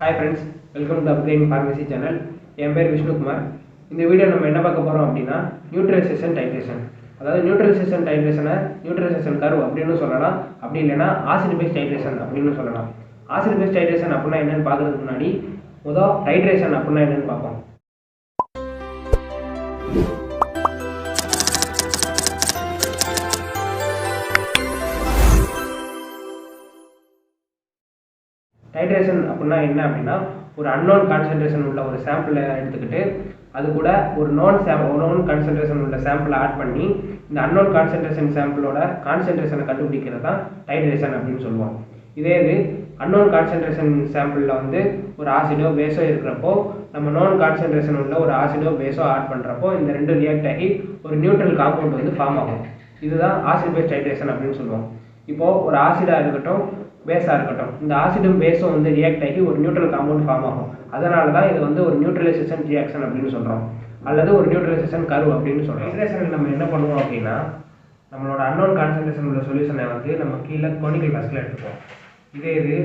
Hi friends, welcome to Upgrade Pharmacy channel. என் பேர் விஷ்ணுகுமார். இந்த video நம்ம என்ன பார்க்க போறோம் அப்படின்னா நியூட்ரிஷன் டைட்ரேஷன். அதாவது நியூட்ரிஷன் டைட்ரேஷனை நியூட்ரிஷன் கர்வ் அப்படின்னு சொல்லலாம். அப்படி இல்லைன்னா ஆசிட் பேஸ் டைட்ரேஷன் அப்படின்னு சொல்லலாம். ஆசிட் பேஸ் டைட்ரேஷன் அப்படின்னா என்னன்னு பார்க்கறதுக்கு முன்னாடி முதல் டைட்ரேஷன் அப்படின்னா என்னன்னு பார்ப்போம். டைட்ரேஷன் அப்படின்னா என்ன அப்படின்னா ஒரு அன்னோன் கான்சன்ட்ரேஷன் உள்ள ஒரு சாம்பிளை எடுத்துக்கிட்டு அது கூட ஒரு நோன் கான்சன்ட்ரேஷன் உள்ள சாம்பிளை ஆட் பண்ணி இந்த அன்னோன் கான்சன்ட்ரேஷன் சாம்பிளோட கான்சன்ட்ரேஷனை கண்டுபிடிக்கிறது தான் டைட்ரேஷன் அப்படின்னு சொல்லுவோம். இதே இது அன்னோன் கான்சன்ட்ரேஷன் சாம்பிளில் வந்து ஒரு ஆசிடோ பேஸோ இருக்கிறப்போ நம்ம நோன் கான்சன்ட்ரேஷன் உள்ள ஒரு ஆசிடோ பேஸோ ஆட் பண்ணுறப்போ இந்த ரெண்டு ரியாக்ட் ஆகி ஒரு நியூட்ரல் காம்பவுண்ட் வந்து ஃபார்ம் ஆகும். இதுதான் ஆசிட் பேஸ் டைட்ரேஷன் அப்படின்னு சொல்லுவோம். இப்போது ஒரு ஆசிடாக இருக்கட்டும் பேஸாக இருக்கட்டும், இந்த ஆசிடும் பேஸும் வந்து ரியாக்ட் ஆகி ஒரு நியூட்ரல் காம்பவுண்ட் ஃபார்ம் ஆகும். அதனால தான் இது வந்து ஒரு நியூட்ரலைசேஷன் ரியாக்ஷன் அப்படின்னு சொல்கிறோம், அல்லது ஒரு நியூட்ரலைசேஷன் கர்வ் அப்படின்னு சொல்கிறோம். டைட்ரேஷனில் நம்ம என்ன பண்ணுவோம் அப்படின்னா நம்மளோட அன்னோன் கான்சன்ட்ரேஷன் உள்ள சொல்யூஷனை வந்து நம்ம கீழே கோனிக்கல் ஃப்ளாஸ்கில் எடுத்துப்போம். இதே இது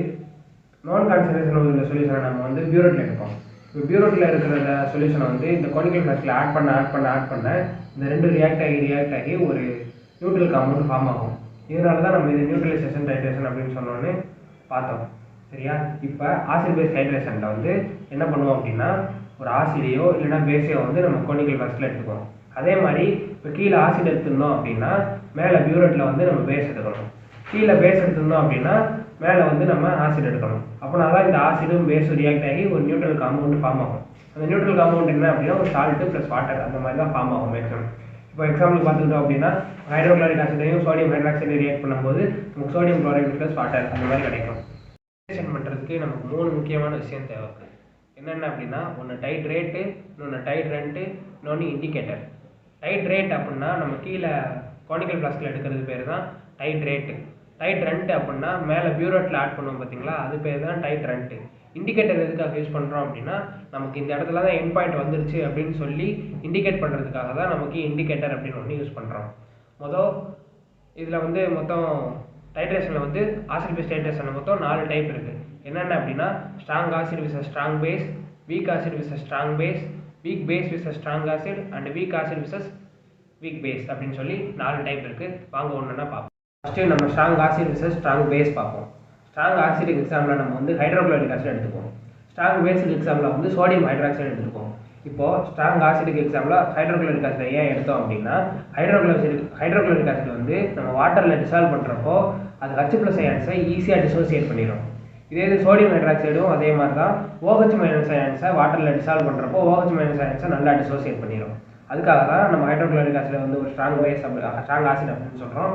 நான் கான்சன்ட்ரேஷன் உள்ள சொல்யூஷனை நம்ம வந்து பியூரோட்டில் எடுப்போம். இப்போ பியூரோட்டில் இருக்கிற சொல்யூஷனை வந்து இந்த கோனிக்கல் ஃப்ளாஸ்கில் ஆட் பண்ண இந்த ரெண்டு ரியாக்ட் ஆகி ஒரு நியூட்ரல் காம்பவுண்ட் ஃபார்ம் ஆகும். இதனால தான் நம்ம இது நியூட்ரலைசேஷன் டைட்ரேஷன் அப்படின்னு சொன்னோன்னு பார்த்தோம். சரியா? இப்போ ஆசிட் பேஸ் டைட்ரேஷனில் வந்து என்ன பண்ணுவோம் அப்படின்னா ஒரு ஆசிடையோ இல்லைன்னா பேஸையோ வந்து நம்ம கோனிக்கல் ஃப்ளாஸ்கில் எடுத்துக்குவோம். அதே மாதிரி இப்போ கீழே ஆசிட் எடுத்துருந்தோம் அப்படின்னா மேலே பியூரோட்டில் வந்து நம்ம பேஸ் எடுக்கணும். கீழே பேஸ் எடுத்துருந்தோம் அப்படின்னா மேலே வந்து நம்ம ஆசிட் எடுக்கணும். அப்படின்னா தான் இந்த ஆசிடும் பேஸும் ரியாக்ட் ஆகி ஒரு நியூட்ரல் காம்பவுண்ட் ஃபார்ம் ஆகும். அந்த நியூட்ரல் காம்பவுண்ட் என்ன அப்படின்னா ஒரு சால்ட்டு ப்ளஸ் வாட்டர் அந்த மாதிரி தான் ஃபார்ம் ஆகும் மேக்ஸிமம். இப்போ எக்ஸாம்பிள் பார்த்துக்கிட்டோம் அப்படின்னா ஹைட்ரோக்ளோரிக் ஆசிடையும் சோடியம் ஹைட்ராக்சைடையும் ரியாக்ட் பண்ணும்போது நமக்கு சோடியம் குளோரைட் ப்ளஸ் வாட்டர் அந்த மாதிரி கிடைக்கும். டைட்ரேஷன் பண்ணுறதுக்கு நமக்கு 3 முக்கியமான விஷயம் தேவை. என்னென்ன அப்படின்னா ஒன்று டைட்ரேட்டு, இன்னொன்று டைட்ரண்ட்டு, இன்னொன்று இண்டிகேட்டர். டைட்ரேட் அப்படின்னா நம்ம கீழே கோனிக்கல் ஃப்ளாஸ்கில் எடுக்கிறது பேர் தான் டைட்ரேட்டு. டைட்ரண்ட் அப்படின்னா மேலே பியூரோட்டில் ஆட் பண்ணுவோம் பார்த்தீங்களா, அது பேர் தான் டைட்ரண்ட்டு. இண்டிகேட்டர் எதுக்காக யூஸ் பண்ணுறோம் அப்படின்னா நமக்கு இந்த இடத்துல தான் எண்ட் பாயிண்ட் வந்துருச்சு அப்படின்னு சொல்லி இண்டிகேட் பண்ணுறதுக்காக தான் நமக்கு இண்டிகேட்டர் அப்படின்னு ஒன்று யூஸ் பண்ணுறோம். இதில் வந்து மொத்தம் டைட்ரேஷனில் வந்து ஆசிட் பேஸ் டைட்ரேஷனில் மொத்தம் 4 டைப் இருக்குது. என்னென்ன அப்படின்னா strong acid vs strong base, weak acid vs strong base, weak base vs strong acid and weak acid vs weak base அப்படின்னு சொல்லி 4 டைப் இருக்குது. வாங்க ஒன்றுன்னா பார்ப்போம். ஃபஸ்ட்டு நம்ம strong acid vs strong base பார்ப்போம். ஸ்ட்ராங் ஆசிடிக் எக்ஸாம்பிள் நம்ம வந்து ஹைட்ரோக்ளோரிக் ஆசிட் எடுத்துப்போம். ஸ்ட்ராங் பேசிக் எக்ஸாம்பிள் வந்து சோடியம் ஹைட்ராக்சைடு எடுத்துப்போம். இப்போது strong acidic example hydrochloric acid ஏன் எடுத்தோம் அப்படின்னா ஹைட்ரோக்ளோரிக் ஆசிட் வந்து நம்ம வாட்டரில் டிசால்வ் பண்ணுறப்போ அது H+ அயான்ஸை ஈஸியாக டிசோசியேட் பண்ணிடும். இதே இது சோடியம் ஹைட்ராக்சைடும் அதே மாதிரி தான் OH- அயான்ஸை வாட்டரில் டிசால்வ் பண்ணுறப்போ OH- அயான்ஸை நல்லா டிசோசியேட் பண்ணிடும். அதுக்காக தான் நம்ம ஹைட்ரோக்ளோரிக் ஆசிட் வந்து ஒரு ஸ்ட்ராங் ஆசிட் அப்படின்னு சொல்கிறோம்.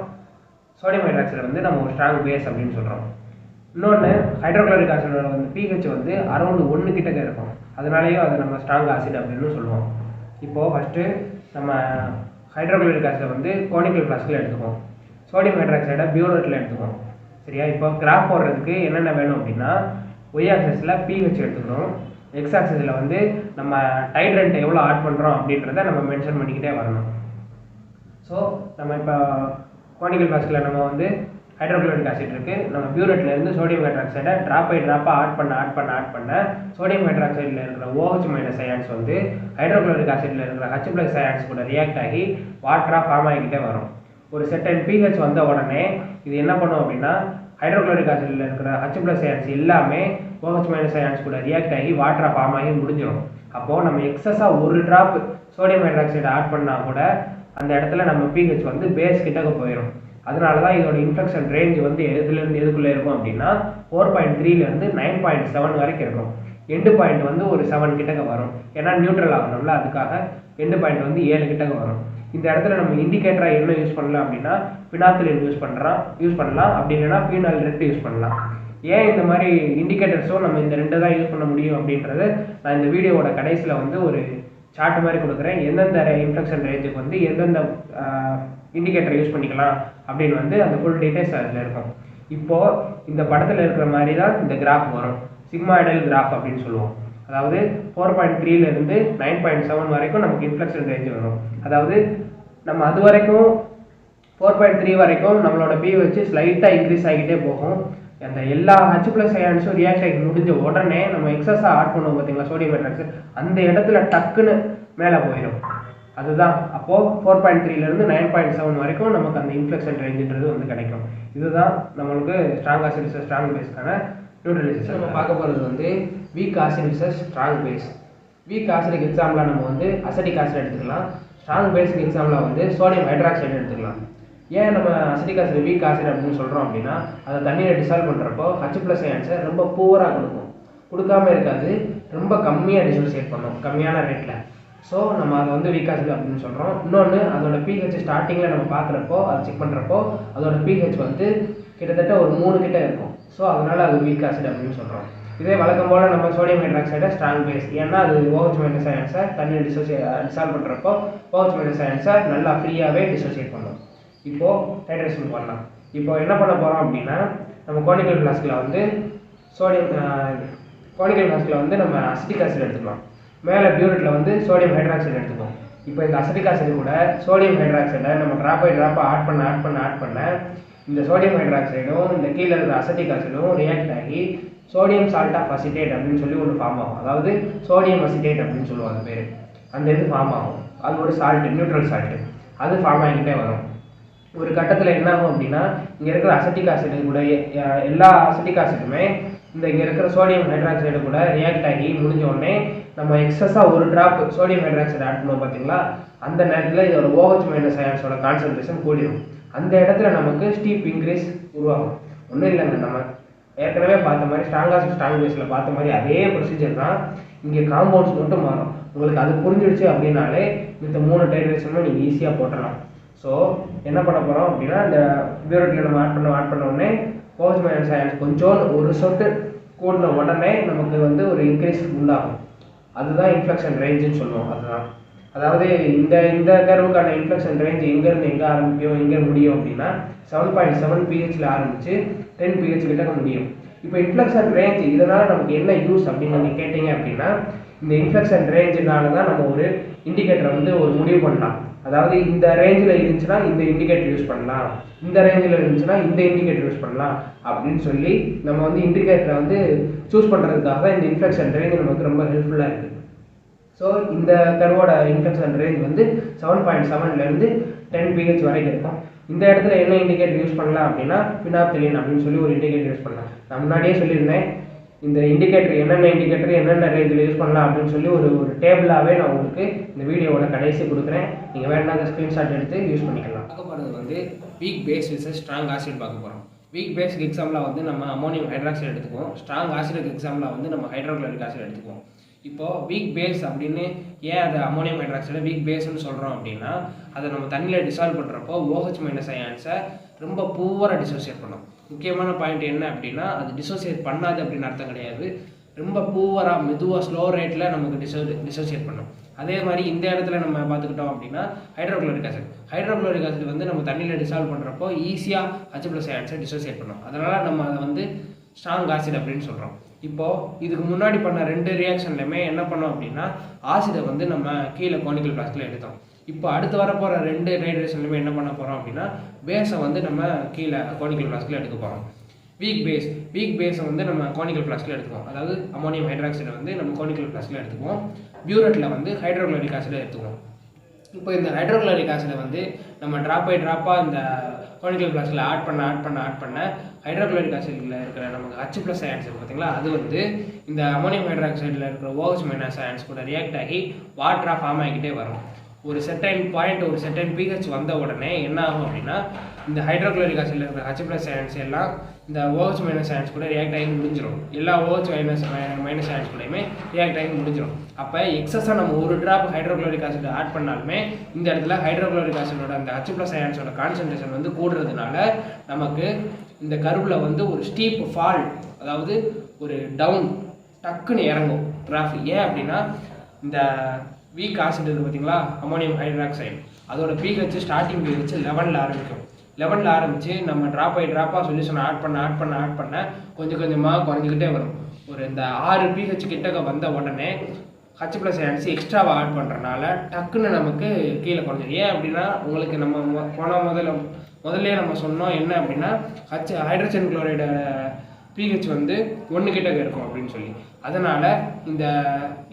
சோடியம் ஹைட்ராக்சைடு வந்து நம்ம ஒரு ஸ்ட்ராங் பேஸ் அப்படின்னு சொல்கிறோம். இன்னொன்று ஹைட்ரோக்ளோரிக் ஆசிடோட வந்து pH வந்து அரௌண்ட் 1 கிட்டக்க இருக்கும். அதனாலேயும் அது நம்ம ஸ்ட்ராங் ஆசிட் அப்படின்னு சொல்லுவோம். இப்போது ஃபஸ்ட்டு நம்ம ஹைட்ரோக்ளோரிக் ஆசிடை வந்து கோனிக்கல் ஃப்ளாஸ்கில் எடுத்துக்குவோம். சோடியம் ஹைட்ராக்சைடை பியூரோட்டில் எடுத்துக்குவோம். சரியா? இப்போ கிராஃப் போடுறதுக்கு என்னென்ன வேணும் அப்படின்னா ஒய் ஆக்சிஸில் pH எடுத்துக்கணும், எக்ஸ் ஆக்சிஸில் வந்து நம்ம டைட்ரண்ட் எவ்வளோ ஆட் பண்ணுறோம் அப்படின்றத நம்ம மென்ஷன் பண்ணிக்கிட்டே வரணும். ஸோ நம்ம இப்போ கோனிக்கல் ஃப்ளாஸ்கில் நம்ம வந்து ஹைட்ரோக்ளோரிக் ஆசிட் இருக்குது, நம்ம பியூரேட்லேருந்து சோடியம் ஹைட்ராக்சைடை ட்ராப் பை ட்ராப்பாக ஆட் பண்ண சோடியம் ஹைட்ராக்சைடில் இருக்கிற OH- அயான்ஸ் வந்து ஹைட்ரோக்ளோரிக் ஆசிடில் இருக்கிற H+ அயான்ஸ் கூட ரியாக்ட் ஆகி வாட்டராக ஃபார்ம் ஆகிக்கிட்டே வரும். ஒரு செட்டன் pH வந்த உடனே இது என்ன பண்ணும் அப்படின்னா ஹைட்ரோக்ளோரிக் ஆசிடில் இருக்கிற H+ அயான்ஸ் எல்லாமே OH- அயான்ஸ் கூட ரியாக்ட் ஆகி வாட்டராக ஃபார்ம் ஆகி முடிஞ்சிடும். அப்போது நம்ம எக்ஸஸாக ஒரு ட்ராப் சோடியம் ஹைட்ராக்சைடை ஆட் பண்ணால் கூட அந்த இடத்துல நம்ம pH வந்து பேஸ் கிட்டக்க போயிடும். அதனால தான் இதோட இன்ஃப்ளெக்ஷன் ரேஞ்ச் வந்து எதுலேருந்து எதுக்குள்ளே இருக்கும் அப்படின்னா 4.3லேருந்து 9.7 வரைக்கும் இருக்கும். எண்டு பாயிண்ட் வந்து ஒரு 7 கிட்டக்க வரும். ஏன்னா நியூட்ரல் ஆகணும்ல, அதுக்காக எண்டு பாயிண்ட் வந்து 7 கிட்டக்க வரும். இந்த இடத்துல நம்ம இண்டிகேட்டராக என்ன யூஸ் பண்ணலாம் அப்படின்னா பினாத்திலின் யூஸ் பண்ணலாம். அப்படி இல்லைன்னா பீனால் ரெட் யூஸ் பண்ணலாம். ஏன் இந்த மாதிரி இண்டிகேட்டர்ஸும் நம்ம இந்த 2 தான் யூஸ் பண்ண முடியும் அப்படின்றது நான் இந்த வீடியோவோட கடைசியில் வந்து ஒரு சார்ட் மாதிரி கொடுக்குறேன். எந்தெந்த இன்ஃப்ளெக்ஷன் ரேஞ்சுக்கு வந்து எந்தெந்த இண்டிகேட்டர் யூஸ் பண்ணிக்கலாம் அப்படின்னு வந்து அந்த ஃபுல் டீடைல்ஸ் அதில் இருக்கும். இப்போது இந்த படத்தில் இருக்கிற மாதிரி தான் இந்த கிராஃப் வரும். சிக்மாய்டல் கிராஃப் அப்படின்னு சொல்லுவோம். அதாவது 4.3லேருந்து 9.7 வரைக்கும் நமக்கு இன்ஃப்ளெக்ஷன் ரேஞ்ச் வரும். அதாவது நம்ம அது வரைக்கும் 4.3 வரைக்கும் நம்மளோட pH ஸ்லைட்டாக இன்க்ரீஸ் ஆகிட்டே போகும். அந்த எல்லா H+ அயான்ஸும் ரியாக்ட் ஆகி முடிஞ்ச உடனே நம்ம எக்ஸஸாக ஆட் பண்ணுவோம் பார்த்தீங்களா சோடியம் ஹைட்ராக்சைடு, அந்த இடத்துல டக்குன்னு மேலே போயிடும். அதுதான் அப்போது 4.3லேருந்து 9.7 வரைக்கும் நமக்கு அந்த இன்ஃப்ளெக்ஷன் ரேஞ்சுன்றது வந்து கிடைக்கும். இதுதான் நம்மளுக்கு ஸ்ட்ராங் ஆசிட் விசஸ் ஸ்ட்ராங் பேஸ்க்கான நியூட்ரலைசேஷன். நம்ம பார்க்க போகிறது வந்து weak acid versus strong base. Weak ஆசிடுக்கு எக்ஸாம்பிளாக நம்ம வந்து அசிட்டிக் ஆசிட் எடுத்துக்கலாம். ஸ்ட்ராங் பேஸுக்கு எக்ஸாம்பிளாக வந்து சோடியம் ஹைட்ராக்சைடு எடுத்துக்கலாம். ஏன் நம்ம அசிட்டிக் ஆசிட் வீக் ஆசிட் அப்படின்னு சொல்கிறோம் அப்படின்னா, அதை தண்ணியில் டிசால்வ் பண்ணுறப்போ H+ அயான்ஸை ரொம்ப பூவராக கொடுக்காம இருக்காது, ரொம்ப கம்மியாக டிசோசியேட் பண்ணும் கம்மியான ரேட்டில். ஸோ நம்ம அதை வந்து வீக் ஆசிட் அப்படின்னு சொல்கிறோம். இன்னொன்று அதோட pH ஸ்டார்டிங்கில் நம்ம பார்க்குறப்போ அதை செக் பண்ணுறப்போ அதோட pH வந்து கிட்டத்தட்ட ஒரு 3 கிட்ட இருக்கும். ஸோ அதனால் அது வீக் ஆசிட் அப்படின்னு சொல்கிறோம். இதே வழக்கம் போல் நம்ம சோடியம் ஹைட்ராக்சைடை ஸ்ட்ராங் பேஸ், ஏன்னா அது OH- அயான்ஸை தண்ணியில் டிசால்வ் பண்ணுறப்போ OH- அயான்ஸை நல்லா ஃப்ரீயாகவே டிசோசியேட் பண்ணும். இப்போது டைட்ரேஷன் பண்ணலாம். இப்போ என்ன பண்ண போகிறோம் அப்படின்னா, நம்ம கோனிக்கல் ஃப்ளாஸ்கில் வந்து நம்ம அசிட்டிக் ஆசிட் எடுத்துக்கலாம். மேலே பியூரிட்டில் வந்து சோடியம் ஹைட்ராக்சைடு எடுத்துக்கும். இப்போ இந்த அசிட்டிக் ஆசிட் கூட சோடியம் ஹைட்ராக்சைடை நம்ம ட்ராப் பை ட்ராப்பாக ஆட் பண்ண இந்த சோடியம் ஹைட்ராக்சைடும் இந்த கீழே இருக்கிற அசிட்டிக் ஆசிடும் ரியாக்ட் ஆகி சோடியம் சால்ட் ஆஃப் அசிட்டேட் அப்படின்னு சொல்லி ஒன்று ஃபார்ம் ஆகும். அதாவது சோடியம் அசிட்டேட் அப்படின்னு சொல்லுவாங்க பேர். அந்த இது ஃபார்ம் ஆகும். அது ஒரு சால்ட்டு, நியூட்ரல் சால்ட்டு. அது ஃபார்ம் ஆகிக்கிட்டே வரும். ஒரு கட்டத்தில் என்ன ஆகும் அப்படின்னா, இங்கே இருக்கிற அசிட்டிக் ஆசிடு கூட எல்லா அசிட்டிக் ஆசிடுமே இங்கே இருக்கிற சோடியம் ஹைட்ராக்சைடு கூட ரியாக்ட் ஆகி முடிஞ்ச உடனே நம்ம எக்ஸஸாக ஒரு ட்ராப் சோடியம் ஹைட்ராக்சைடு ஆட் பண்ணுவோம் பார்த்தீங்களா, அந்த நேரத்தில் இதோட OH- அயான்ஸோட கான்சன்ட்ரேஷன் கூடிடும். அந்த இடத்துல நமக்கு ஸ்டீப் இன்க்ரீஸ் உருவாகும். ஒன்றும் இல்லைங்க, நம்ம ஏற்கனவே பார்த்த மாதிரி ஸ்ட்ராங் பேஸில் பார்த்த மாதிரி அதே ப்ரொசீஜர் தான். இங்கே காம்பவுண்ட்ஸ் மட்டும் மாறும். உங்களுக்கு அது புரிஞ்சிடுச்சு அப்படின்னாலே இந்த 3 டைட்ரேஷனும் நீங்கள் ஈஸியாக போட்டுடலாம். ஸோ என்ன பண்ண போகிறோம் அப்படின்னா, இந்த பியூரிட்டில் நம்ம ஆட் பண்ண உடனே OH- அயான்ஸ் கொஞ்சம் ஒரு சொட்டு கூடின உடனே நமக்கு வந்து ஒரு இன்க்ரீஸ் உண்டாகும். அதுதான் இன்ஃப்ளெக்ஷன் ரேஞ்சுன்னு சொல்லுவோம். அதுதான், அதாவது இந்த கர்வுக்கான இன்ஃப்ளெக்ஷன் ரேஞ்ச் எங்கேருந்து எங்கே ஆரம்பிக்கும், எங்கே முடியும் அப்படின்னா 7.7 pHல ஆரம்பித்து 10 pH கிட்ட முடியும். இப்போ இன்ஃப்ளெக்ஷன் ரேஞ்ச் இதனால் நமக்கு என்ன யூஸ் அப்படின்னு நீங்கள் கேட்டீங்க அப்படின்னா, இந்த இன்ஃப்ளெக்ஷன் ரேஞ்சுனால தான் நம்ம ஒரு இண்டிகேட்டரை வந்து ஒரு முடிவு பண்ணலாம். அதாவது இந்த ரேஞ்சில் இருந்துச்சுன்னா இந்த இண்டிகேட்டர் யூஸ் பண்ணலாம், இந்த ரேஞ்சில் இருந்துச்சுன்னா இந்த இண்டிகேட்டர் யூஸ் பண்ணலாம் அப்படின்னு சொல்லி நம்ம வந்து இண்டிகேட்டரை வந்து சூஸ் பண்ணுறதுக்காக இந்த இன்ஃப்ளெக்ஷன் ரேஞ்ச் நமக்கு ரொம்ப ஹெல்ப்ஃபுல்லாக இருக்குது. ஸோ இந்த கர்வோட இன்ஃப்ளெக்ஷன் ரேஞ்ச் வந்து 7.7லேருந்து 10 pH வரைக்கும் இருக்கும். இந்த இடத்துல என்ன இண்டிகேட்டர் யூஸ் பண்ணலாம் அப்படின்னா, ஃபினாப்திலின் அப்படின்னு சொல்லி ஒரு இண்டிகேட்டர் யூஸ் பண்ணலாம். நான் முன்னாடியே சொல்லியிருந்தேன், இந்த இண்டிகேட்டர் என்னென்ன ரேஞ்சில் யூஸ் பண்ணலாம் அப்படின்னு சொல்லி ஒரு டேபிளாகவே நான் உங்களுக்கு இந்த வீடியோவோட கடைசி கொடுக்குறேன். நீங்கள் வேணா அந்த ஸ்க்ரீன்ஷாட் எடுத்து யூஸ் பண்ணிக்கலாம். பார்க்க போகிறது வந்து weak base versus strong acid பார்க்க போகிறோம். வீக் பேஸுக்கு எக்ஸாம்பிளாக வந்து நம்ம அமோனியம் ஹைட்ராக்சைடு எடுத்துக்குவோம். ஸ்ட்ராங் ஆசிடுக்கு எக்ஸாம்பிளாக வந்து நம்ம ஹைட்ரோக்ளோரிக் ஆசிட் எடுத்துக்குவோம். இப்போது வீக் பேஸ் அப்படின்னு ஏன் அதை அமோனியம் ஹைட்ராக்சைடை வீக் பேஸ்ன்னு சொல்கிறோம் அப்படின்னா, அதை நம்ம தண்ணியில் டிசால்வ் பண்ணுறப்போ OH- அயான்ஸை ரொம்ப பூவராக டிசோசியேட் பண்ணும். முக்கியமான பாயிண்ட் என்ன அப்படின்னா, அது டிசோசியேட் பண்ணாது அப்படின்னு அர்த்தம் கிடையாது. ரொம்ப பூவராக மெதுவாக ஸ்லோ ரேட்டில் நமக்கு டிசோசியேட் பண்ணும். அதே மாதிரி இந்த இடத்துல நம்ம பார்த்துக்கிட்டோம் அப்படின்னா ஹைட்ரோக்ளோரிக் ஆசிட் வந்து நம்ம தண்ணியில் டிசால்வ் பண்ணுறப்போ ஈஸியாக H+ அயான்ஸை டிசோசியேட் பண்ணும். அதனால் நம்ம அதை வந்து ஸ்ட்ராங் ஆசிட் அப்படின்னு சொல்கிறோம். இப்போது இதுக்கு முன்னாடி பண்ண 2 ரியாக்ஷன்லையுமே என்ன பண்ணோம் அப்படின்னா, ஆசிடை வந்து நம்ம கீழே கோனிக்கல் ஃப்ளாஸ்கில் எடுத்தோம். இப்போ அடுத்து வரப்போகிற 2 டைட்ரேஷன்லையுமே என்ன பண்ண போகிறோம் அப்படின்னா, பேஸை வந்து நம்ம கீழே கோனிக்கல் ஃப்ளாஸ்கில் எடுக்க போகிறோம். வீக் பேஸை வந்து நம்ம கோனிக்கல் ஃப்ளாஸ்கில் எடுத்துக்குவோம். அதாவது அமோனியம் ஹைட்ராக்சைடை வந்து நம்ம கோனிக்கல் ஃப்ளாஸ்கில் எடுத்துக்குவோம். பியூரட்டில் வந்து ஹைட்ரோக்ளோரிக் ஆசிடை எடுத்துக்குவோம். இப்போ இந்த ஹைட்ரோக்ளோரிக் ஆசிடை வந்து நம்ம ட்ராப் பை ட்ராப்பாக இந்த கோனிக்கல் ஃப்ளாஸ்கில் ஆட் பண்ண ஹைட்ரோக்ளோரிக் ஆசிடில் இருக்கிற நமக்கு H+ அயான்ஸ் இருக்குது பார்த்தீங்களா, அது வந்து இந்த அமோனியம் ஹைட்ராக்சைடில் இருக்கிற OH- அயான்ஸ் கூட ரியாக்ட் ஆகி வாட்டராக ஃபார்ம் ஆகிக்கிட்டே வரும். ஒரு செர்டைன் பாயிண்ட், ஒரு செர்டைன் pH வந்த உடனே என்ன ஆகும் அப்படின்னா, இந்த ஹைட்ரோக்ளோரிக் ஆசிடில் இருக்கிற H+ அயான்ஸ் எல்லாம் இந்த OH- அயான்ஸ் கூட ரியாக்ட் ஆகி முடிஞ்சிடும். எல்லா OH- அயான்ஸ் கூடயுமே ரியாக்ட் ஆகி முடிஞ்சிடும். அப்போ எக்ஸஸாக நம்ம ஒரு ட்ராப் ஹைட்ரோக்ளோரிக் ஆசிட் ஆட் பண்ணாலுமே இந்த இடத்துல ஹைட்ரோக்ளோரிக் ஆசிடோட அந்த H+ அயான்ஸோட கான்சன்ட்ரேஷன் வந்து கூடுறதுனால நமக்கு இந்த கர்வில் வந்து ஒரு ஸ்டீப் ஃபால், அதாவது ஒரு டவுன் டக்குன்னு இறங்கும் கிராஃப். ஏன் அப்படின்னா, இந்த வீக் ஆசிட் இருக்குது பார்த்தீங்களா, அமோனியம் ஹைட்ராக்சைடு, அதோட pH ஸ்டார்டிங் pH 11ல் ஆரம்பிக்கும். 11ல் ஆரம்பித்து நம்ம ட்ராப் பை ட்ராப்பாக சொல்யூஷன் ஆட் பண்ண கொஞ்சம் கொஞ்சமாக குறைஞ்சிக்கிட்டே வரும். ஒரு இந்த 6 pH கிட்டக்க வந்த உடனே H+ அயான்ஸ் எக்ஸ்ட்ராவாக ஆட் பண்ணுறதுனால டக்குன்னு நமக்கு கீழே குறைஞ்சிடும். ஏன் அப்படின்னா, உங்களுக்கு நம்ம முதல்ல நம்ம சொன்னோம் என்ன அப்படின்னா, ஹைட்ரஜன் குளோரைடோட pH வந்து 1 கிட்ட இருக்கும் அப்படின்னு சொல்லி. அதனால் இந்த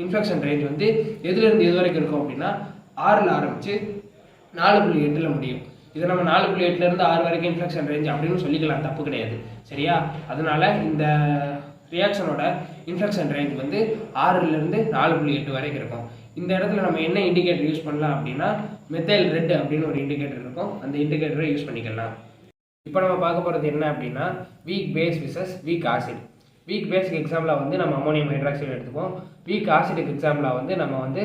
இன்ஃப்ளெக்ஷன் ரேஞ்ச் வந்து எதுலேருந்து எது வரைக்கும் இருக்கும் அப்படின்னா 6ல் ஆரம்பித்து 4.8ல் முடியும். இதை நம்ம 4.8லேருந்து 6 வரைக்கும் இன்ஃப்ளெக்ஷன் ரேஞ்ச் அப்படின்னு சொல்லிக்கலாம், தப்பு கிடையாது. சரியா? அதனால் இந்த ரியாக்ஷனோட இன்ஃப்ளெக்ஷன் ரேஞ்ச் வந்து 6லேருந்து 4.8 வரைக்கும் இருக்கும். இந்த இடத்துல நம்ம என்ன இண்டிகேட்டர் யூஸ் பண்ணலாம் அப்படின்னா மெத்தைல் ரெட் அப்படின்னு ஒரு இண்டிகேட்டர் இருக்கும். அந்த இண்டிகேட்டரை யூஸ் பண்ணிக்கலாம். இப்போ நம்ம பார்க்க போகிறது என்ன அப்படின்னா weak base versus weak acid. Weak பேஸுக்கு எக்ஸாம்பிளாக வந்து நம்ம அமோனியம் ஹைட்ராக்சைடு எடுத்துப்போம். வீக் ஆசிடுக்கு எக்ஸாம்பிளாக வந்து நம்ம வந்து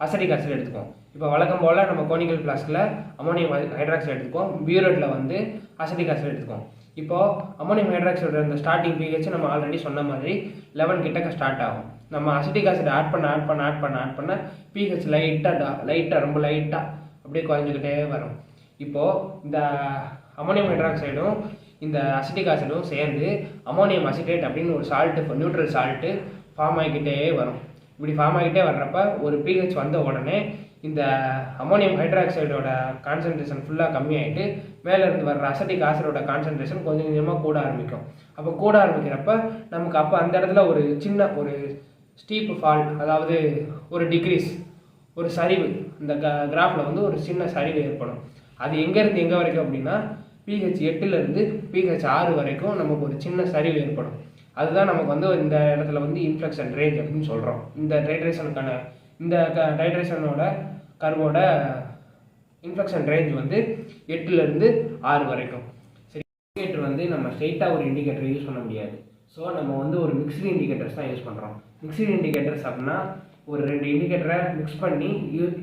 அசிட்டிக் ஆசிட் எடுத்துப்போம். இப்போ வழக்கம் போல் நம்ம கோனிக்கல் ஃப்ளாஸ்கில் அமோனியம் ஹைட்ராக்சைடு எடுத்துப்போம், பியூரேட்டில் வந்து அசிட்டிக் ஆசிட் எடுத்துப்போம். இப்போது அமோனியம் ஹைட்ராக்சைடு அந்த ஸ்டார்டிங் pH நம்ம ஆல்ரெடி சொன்ன மாதிரி 11 கிட்டக்க ஸ்டார்ட் ஆகும். நம்ம அசிட்டிக் ஆசிட் ஆட் பண்ண pH லைட்டாக ரொம்ப லைட்டாக அப்படியே குறைஞ்சிக்கிட்டே வரும். இப்போது இந்த அமோனியம் ஹைட்ராக்சைடும் இந்த அசிட்டிக் ஆசிடும் சேர்ந்து அமோனியம் அசிட்டேட் அப்படின்னு ஒரு சால்ட்டு, நியூட்ரல் சால்ட்டு ஃபார்ம் ஆகிக்கிட்டே வரும். இப்படி ஃபார்ம் ஆகிட்டே வர்றப்ப ஒரு pH வந்த உடனே இந்த அமோனியம் ஹைட்ராக்சைடோட கான்சன்ட்ரேஷன் ஃபுல்லாக கம்மியாகிட்டு மேலேருந்து வர்ற அசிட்டிக் ஆசிடோட கான்சன்ட்ரேஷன் கொஞ்சம் கொஞ்சமாக கூட ஆரம்பிக்கும். அப்போ கூட ஆரம்பிக்கிறப்ப நமக்கு அப்போ அந்த இடத்துல ஒரு சின்ன ஒரு ஸ்டீப் ஃபால், அதாவது ஒரு டிக்ரீஸ், ஒரு சரிவு, இந்த கிராஃபில் வந்து ஒரு சின்ன சரிவு ஏற்படும். அது எங்கேருந்து எங்கே வரைக்கும் அப்படின்னா pH 8லேருந்து pH 6 வரைக்கும் நமக்கு ஒரு சின்ன சரிவு ஏற்படும். அதுதான் நமக்கு வந்து இந்த இடத்துல வந்து இன்ஃப்ளெக்ஷன் ரேஞ்ச் அப்படின்னு சொல்கிறோம். இந்த டைட்ரேஷனுக்கான இந்த டைட்ரேஷனோட கர்வோட இன்ஃப்ளெக்ஷன் ரேஞ்ச் வந்து 8லேருந்து 6 வரைக்கும். சரி, இண்டிகேட்டர் வந்து நம்ம ஸ்ட்ரெயிட்டாக ஒரு இண்டிகேட்டர் யூஸ் பண்ண முடியாது. ஸோ நம்ம வந்து ஒரு மிக்ஸ்டு இண்டிகேட்டர்ஸ் தான் யூஸ் பண்ணுறோம். மிக்ஸ்டு இண்டிகேட்டர்ஸ் அப்படின்னா ஒரு 2 இண்டிகேட்டரை மிக்ஸ் பண்ணி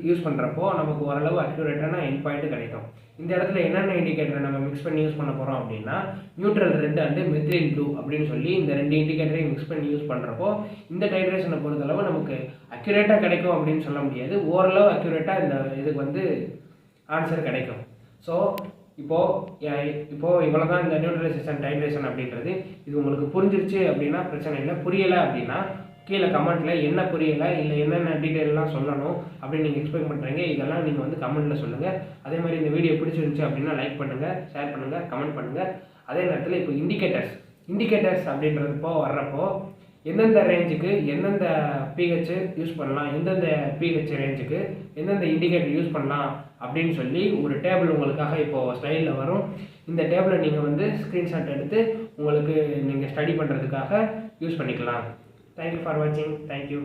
யூஸ் பண்ணுறப்போ நமக்கு ஓரளவு அக்யூரேட்டான எண்ட் பாயிண்ட் கிடைக்கும். இந்த இடத்துல என்னென்ன இண்டிகேட்டரை நம்ம மிக்ஸ் பண்ணி யூஸ் பண்ண போகிறோம் அப்படின்னா neutral red and methyl blue அப்படின்னு சொல்லி இந்த 2 இண்டிகேட்டரையும் மிக்ஸ் பண்ணி யூஸ் பண்ணுறப்போ இந்த டைட்ரேஷனை பொறுத்தளவு நமக்கு அக்யூரேட்டாக கிடைக்கும் அப்படின்னு சொல்ல முடியாது. ஓரளவு அக்யூரேட்டாக இந்த இதுக்கு வந்து ஆன்சர் கிடைக்கும். ஸோ இப்போது இவ்வளோ தான் இந்த நியூட்ரலைசேஷன் டைட்ரேஷன் அப்படின்றது. இது உங்களுக்கு புரிஞ்சிருச்சு அப்படின்னா பிரச்சனை இல்லை. புரியலை அப்படின்னா கீழே கமெண்ட்டில் என்ன புரியலை இல்லை என்னென்ன டீட்டெயிலெலாம் சொல்லணும் அப்படின்னு நீங்கள் எக்ஸ்பிளைன் பண்ணுறீங்க, இதெல்லாம் நீங்கள் வந்து கமெண்ட்டில் சொல்லுங்கள். அதே மாதிரி இந்த வீடியோ பிடிச்சிருந்துச்சு அப்படின்னா லைக் பண்ணுங்கள், ஷேர் பண்ணுங்கள், கமெண்ட் பண்ணுங்கள். அதே நேரத்தில் இப்போ இண்டிகேட்டர்ஸ் அப்படின்றப்போ வர்றப்போ எந்தெந்த ரேஞ்சுக்கு எந்தெந்த pH யூஸ் பண்ணலாம், எந்தெந்த pH ரேஞ்சுக்கு எந்தெந்த இண்டிகேட்டர் யூஸ் பண்ணலாம் அப்படின்னு சொல்லி ஒரு டேபிள் உங்களுக்காக இப்போது ஸ்லைடில் வரும். இந்த டேபிளை நீங்கள் வந்து ஸ்க்ரீன்ஷாட் எடுத்து உங்களுக்கு நீங்கள் ஸ்டடி பண்ணுறதுக்காக யூஸ் பண்ணிக்கலாம். Thank you for watching. Thank you.